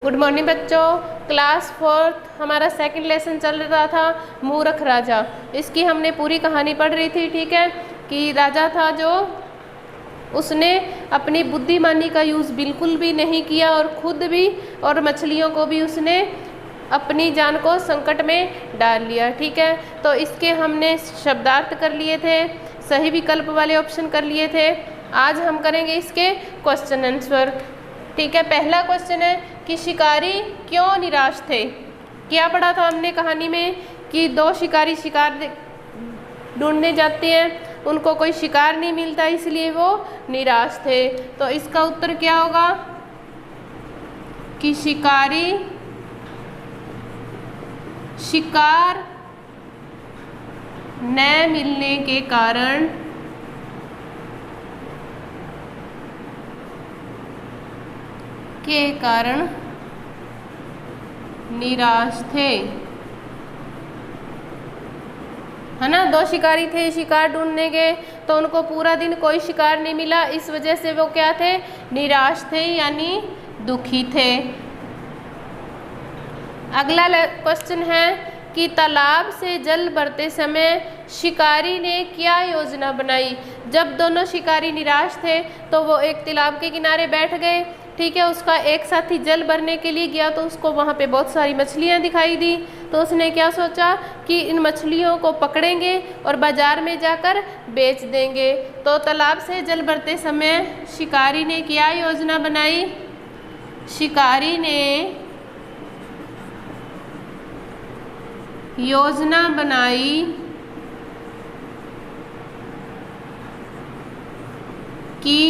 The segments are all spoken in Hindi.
गुड मॉर्निंग बच्चों। क्लास 4 हमारा सेकंड लेसन चल रहा था मूर्ख राजा। इसकी हमने पूरी कहानी पढ़ रही थी। ठीक है कि राजा था जो उसने अपनी बुद्धिमानी का यूज़ बिल्कुल भी नहीं किया और खुद भी और मछलियों को भी उसने अपनी जान को संकट में डाल लिया। ठीक है, तो इसके हमने शब्दार्थ कर लिए थे, सही विकल्प वाले ऑप्शन कर लिए थे। आज हम करेंगे इसके क्वेश्चन आंसर। ठीक है, पहला क्वेश्चन है कि शिकारी क्यों निराश थे। क्या पढ़ा था हमने कहानी में कि दो शिकारी शिकार ढूंढने जाते हैं, उनको कोई शिकार नहीं मिलता इसलिए वो निराश थे। तो इसका उत्तर क्या होगा कि शिकारी शिकार न मिलने के कारण निराश थे। है ना, दो शिकारी थे, शिकार ढूंढने गए तो उनको पूरा दिन कोई शिकार नहीं मिला, इस वजह से वो क्या थे, निराश थे यानी दुखी थे। अगला क्वेश्चन है कि तालाब से जल भरते समय शिकारी ने क्या योजना बनाई। जब दोनों शिकारी निराश थे तो वो एक तालाब के किनारे बैठ गए। ठीक है, उसका एक साथी जल भरने के लिए गया तो उसको वहाँ पे बहुत सारी मछलियाँ दिखाई दी। तो उसने क्या सोचा कि इन मछलियों को पकड़ेंगे और बाजार में जाकर बेच देंगे। तो तालाब से जल भरते समय शिकारी ने क्या योजना बनाई। शिकारी ने योजना बनाई कि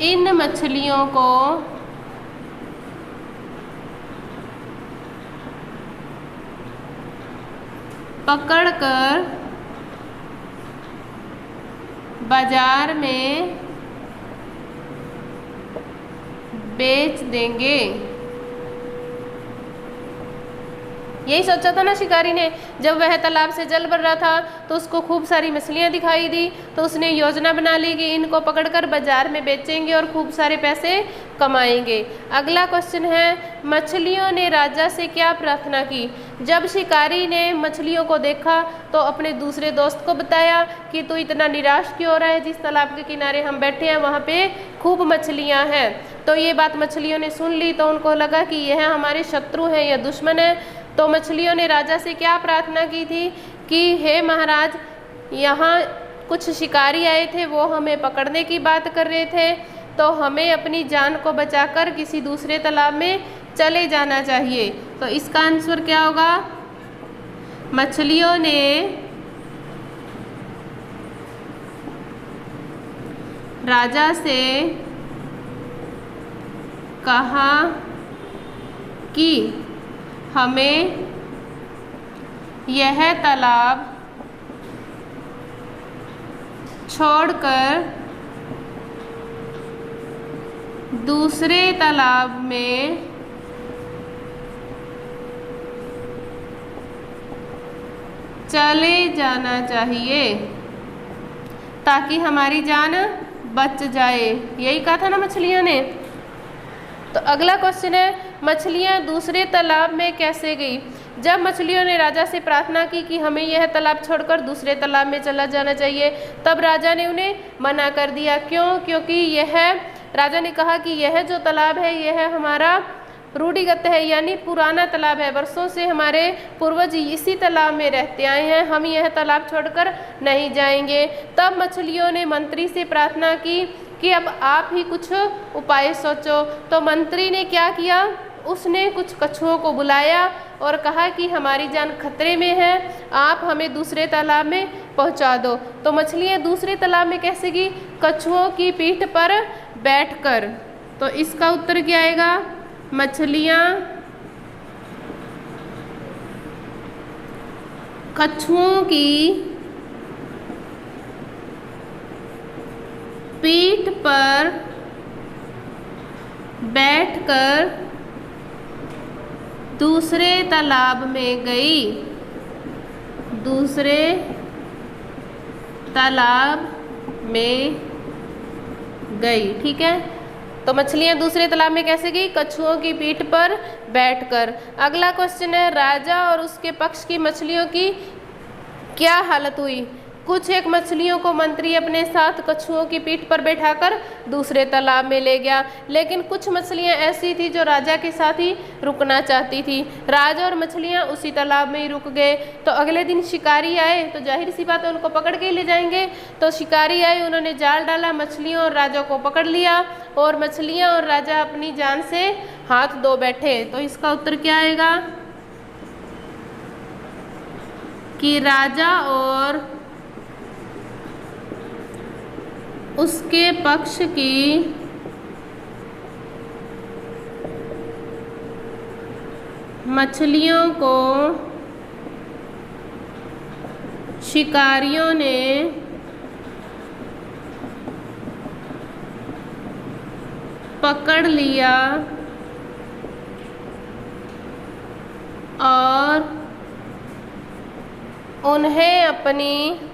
इन मछलियों को पकड़कर बाजार में बेच देंगे। यही सोचा था ना शिकारी ने। जब वह तालाब से जल भर रहा था तो उसको खूब सारी मछलियाँ दिखाई दी, तो उसने योजना बना ली कि इनको पकड़कर बाजार में बेचेंगे और खूब सारे पैसे कमाएंगे। अगला क्वेश्चन है, मछलियों ने राजा से क्या प्रार्थना की। जब शिकारी ने मछलियों को देखा तो अपने दूसरे दोस्त को बताया कि तू इतना निराश क्यों हो रहा है, जिस तालाब के किनारे हम बैठे हैं वहाँ पे खूब मछलियाँ हैं। तो ये बात मछलियों ने सुन ली, तो उनको लगा कि यह हमारे शत्रु हैं या दुश्मन है। तो मछलियों ने राजा से क्या प्रार्थना की थी कि हे महाराज, यहाँ कुछ शिकारी आए थे, वो हमें पकड़ने की बात कर रहे थे, तो हमें अपनी जान को बचाकर किसी दूसरे तालाब में चले जाना चाहिए। तो इसका आंसर क्या होगा, मछलियों ने राजा से कहा कि हमें यह तालाब छोड़कर दूसरे तालाब में चले जाना चाहिए ताकि हमारी जान बच जाए। यही कहा था ना मछलियों ने। तो अगला क्वेश्चन है, मछलियाँ दूसरे तालाब में कैसे गई। जब मछलियों ने राजा से प्रार्थना की कि हमें यह तालाब छोड़कर दूसरे तालाब में चला जाना चाहिए, तब राजा ने उन्हें मना कर दिया। क्यों? क्योंकि राजा ने कहा कि यह जो तालाब है यह हमारा रूढ़िगत है यानी पुराना तालाब है, वर्षों से हमारे पूर्वज इसी तालाब में रहते आए हैं, हम यह तालाब छोड़कर नहीं जाएंगे। तब मछलियों ने मंत्री से प्रार्थना की कि अब आप ही कुछ उपाय सोचो। तो मंत्री ने क्या किया, उसने कुछ कछुओं को बुलाया और कहा कि हमारी जान खतरे में है, आप हमें दूसरे तालाब में पहुंचा दो। तो मछलियां दूसरे तालाब में कैसे गई, कछुओं की पीठ पर बैठकर। तो इसका उत्तर क्या आएगा, मछलियां कछुओं की पीठ पर बैठकर दूसरे तालाब में गई। दूसरे तालाब में गई। ठीक है, तो मछलियाँ दूसरे तालाब में कैसे गई? कछुओं की पीठ पर बैठकर। अगला क्वेश्चन है, राजा और उसके पक्ष की मछलियों की क्या हालत हुई? कुछ एक मछलियों को मंत्री अपने साथ कछुओं की पीठ पर बैठाकर दूसरे तालाब में ले गया, लेकिन कुछ मछलियां ऐसी थी जो राजा के साथ ही रुकना चाहती थी। राजा और मछलियां उसी तालाब में ही रुक गए। तो अगले दिन शिकारी आए, तो जाहिर सी बात है उनको पकड़ के ही ले जाएंगे। तो शिकारी आए, उन्होंने जाल डाला, मछलियों और राजा को पकड़ लिया और मछलियां और राजा अपनी जान से हाथ धो बैठे। तो इसका उत्तर क्या आएगा कि राजा और उसके पक्ष की मछलियों को शिकारियों ने पकड़ लिया और उन्हें अपनी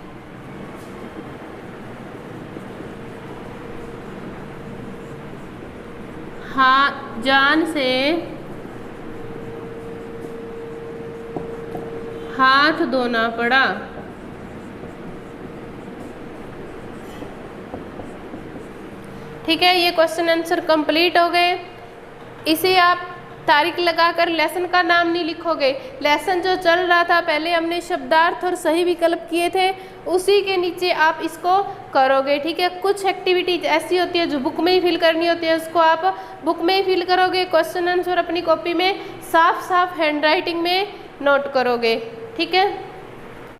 जान से हाथ धोना पड़ा। ठीक है, ये क्वेश्चन आंसर कंप्लीट हो गए। इसे आप तारीख लगाकर लेसन का नाम नहीं लिखोगे। लेसन जो चल रहा था, पहले हमने शब्दार्थ और सही विकल्प किए थे, उसी के नीचे आप इसको करोगे। ठीक है, कुछ एक्टिविटीज ऐसी होती है जो बुक में ही फिल करनी होती है, उसको आप बुक में ही फिल करोगे। क्वेश्चन आंसर अपनी कॉपी में साफ साफ हैंड राइटिंग में नोट करोगे। ठीक है।